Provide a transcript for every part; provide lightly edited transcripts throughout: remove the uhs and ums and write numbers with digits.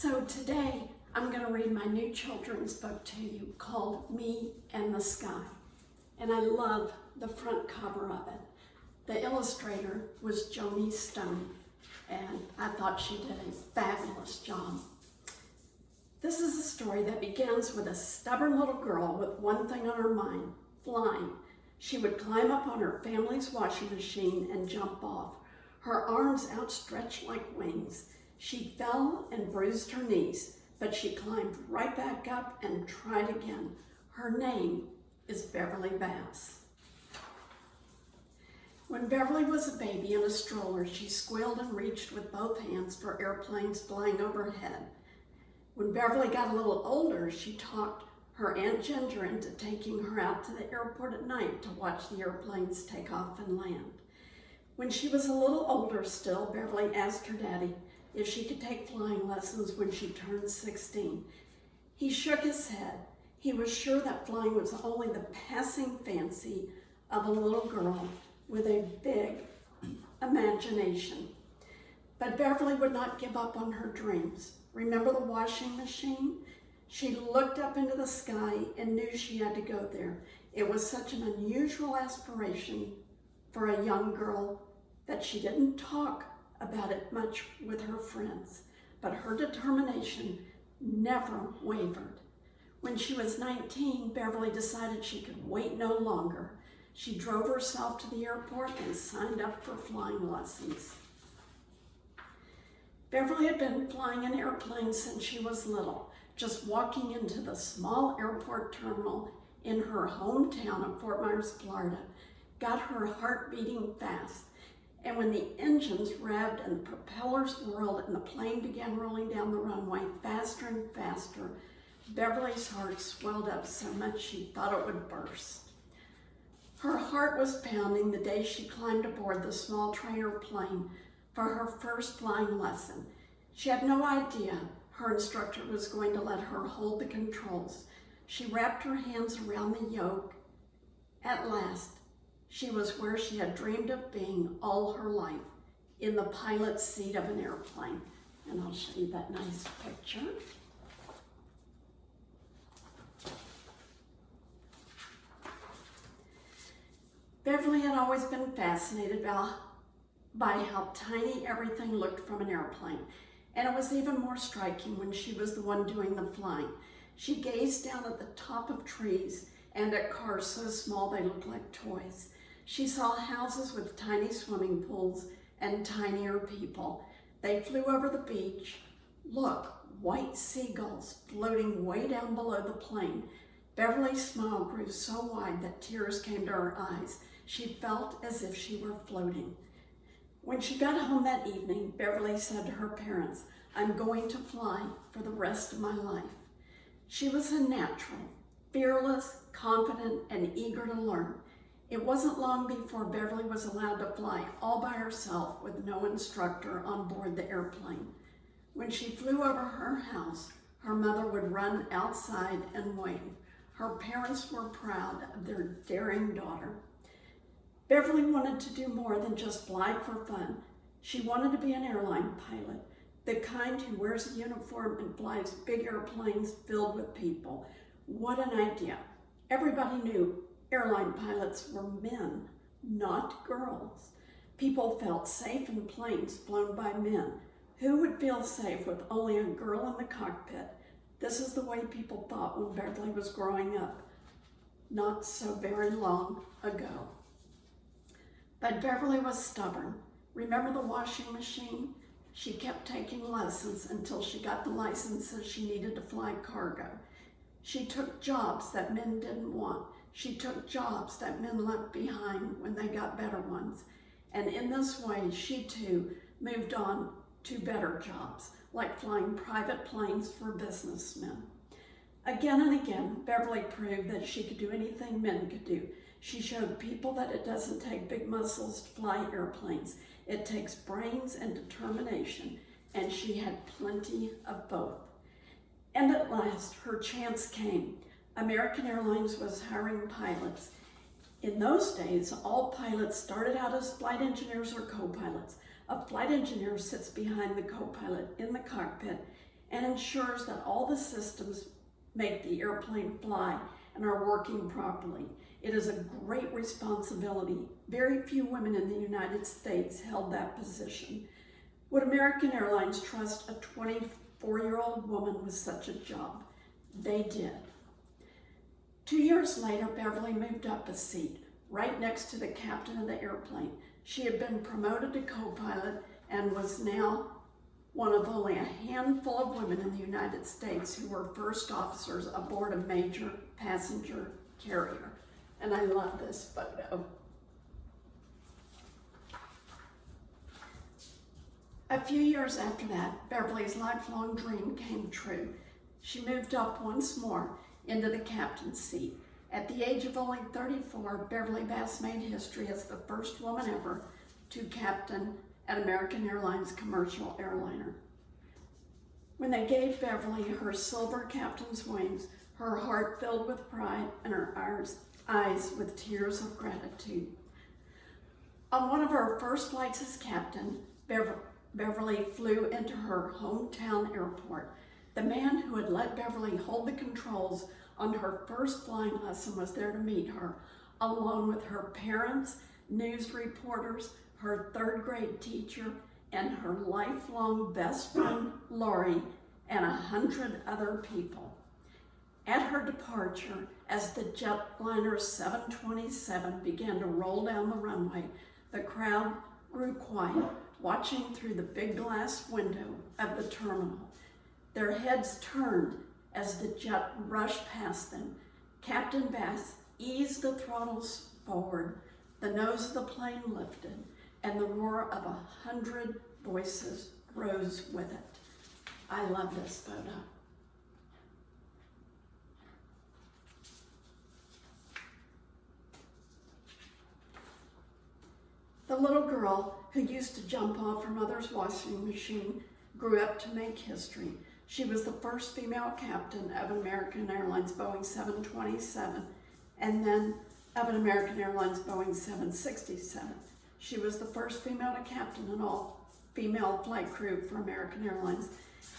So today I'm going to read my new children's book to you called Me and the Sky. And I love the front cover of it. The illustrator was Joni Stone, and I thought she did a fabulous job. This is a story that begins with a stubborn little girl with one thing on her mind, flying. She would climb up on her family's washing machine and jump off, her arms outstretched like wings. She fell and bruised her knees, but she climbed right back up and tried again. Her name is Beverley Bass. When Beverley was a baby in a stroller, she squealed and reached with both hands for airplanes flying overhead. When Beverley got a little older, she talked her Aunt Ginger into taking her out to the airport at night to watch the airplanes take off and land. When she was a little older still, Beverley asked her daddy if she could take flying lessons when she turned 16. He shook his head. He was sure that flying was only the passing fancy of a little girl with a big imagination. But Beverley would not give up on her dreams. Remember the washing machine? She looked up into the sky and knew she had to go there. It was such an unusual aspiration for a young girl that she didn't talk about it much with her friends, but her determination never wavered. When she was 19, Beverley decided she could wait no longer. She drove herself to the airport and signed up for flying lessons. Beverley had been flying an airplane since she was little. Just walking into the small airport terminal in her hometown of Fort Myers, Florida, got her heart beating fast. And when the engines revved and the propellers whirled and the plane began rolling down the runway faster and faster, Beverley's heart swelled up so much she thought it would burst. Her heart was pounding the day she climbed aboard the small trainer plane for her first flying lesson. She had no idea her instructor was going to let her hold the controls. She wrapped her hands around the yoke. At last, she was where she had dreamed of being all her life, in the pilot's seat of an airplane. And I'll show you that nice picture. Beverley had always been fascinated by how tiny everything looked from an airplane. And it was even more striking when she was the one doing the flying. She gazed down at the top of trees and at cars so small they looked like toys. She saw houses with tiny swimming pools and tinier people. They flew over the beach. Look, white seagulls floating way down below the plane. Beverly's smile grew so wide that tears came to her eyes. She felt as if she were floating. When she got home that evening, Beverley said to her parents, "I'm going to fly for the rest of my life." She was a natural, fearless, confident, and eager to learn. It wasn't long before Beverley was allowed to fly all by herself with no instructor on board the airplane. When she flew over her house, her mother would run outside and wave. Her parents were proud of their daring daughter. Beverley wanted to do more than just fly for fun. She wanted to be an airline pilot, the kind who wears a uniform and flies big airplanes filled with people. What an idea. Everybody knew airline pilots were men, not girls. People felt safe in planes flown by men. Who would feel safe with only a girl in the cockpit? This is the way people thought when Beverley was growing up, not so very long ago. But Beverley was stubborn. Remember the washing machine? She kept taking lessons until she got the licenses she needed to fly cargo. She took jobs that men didn't want. She took jobs that men left behind when they got better ones. And in this way, she too moved on to better jobs, like flying private planes for businessmen. Again and again, Beverley proved that she could do anything men could do. She showed people that it doesn't take big muscles to fly airplanes. It takes brains and determination, and she had plenty of both. And at last, her chance came. American Airlines was hiring pilots. In those days, all pilots started out as flight engineers or co-pilots. A flight engineer sits behind the co-pilot in the cockpit and ensures that all the systems make the airplane fly and are working properly. It is a great responsibility. Very few women in the United States held that position. Would American Airlines trust a 24-year-old woman with such a job? They did. 2 years later, Beverley moved up a seat, right next to the captain of the airplane. She had been promoted to co-pilot and was now one of only a handful of women in the United States who were first officers aboard a major passenger carrier. And I love this photo. A few years after that, Beverley's lifelong dream came true. She moved up once more into the captain's seat. At the age of only 34, Beverley Bass made history as the first woman ever to captain an American Airlines commercial airliner. When they gave Beverley her silver captain's wings, her heart filled with pride and her eyes with tears of gratitude. On one of her first flights as captain, Beverley flew into her hometown airport. The man who had let Beverley hold the controls on her first flying lesson was there to meet her, along with her parents, news reporters, her third grade teacher, and her lifelong best friend, Lori, and 100 other people. At her departure, as the jetliner 727 began to roll down the runway, the crowd grew quiet, watching through the big glass window of the terminal. Their heads turned as the jet rushed past them. Captain Bass eased the throttles forward, the nose of the plane lifted, and the roar of 100 voices rose with it. I love this photo. The little girl who used to jump off her mother's washing machine grew up to make history. She was the first female captain of American Airlines Boeing 727 and then of an American Airlines Boeing 767. She was the first female to captain an all-female flight crew for American Airlines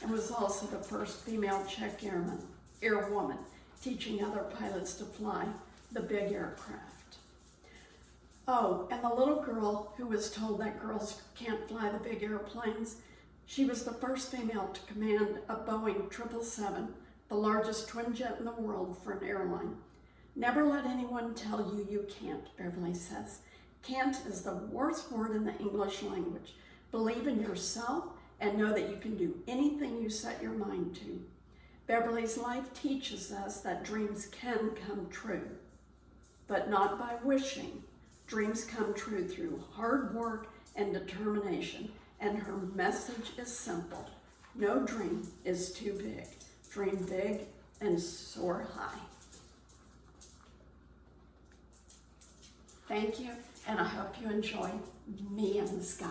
and was also the first female check airwoman, teaching other pilots to fly the big aircraft. Oh, and the little girl who was told that girls can't fly the big airplanes, she was the first female to command a Boeing 777, the largest twin jet in the world for an airline. Never let anyone tell you you can't, Beverley says. Can't is the worst word in the English language. Believe in yourself and know that you can do anything you set your mind to. Beverley's life teaches us that dreams can come true, but not by wishing. Dreams come true through hard work and determination, and her message is simple. No dream is too big. Dream big and soar high. Thank you, and I hope you enjoy Me in the Sky.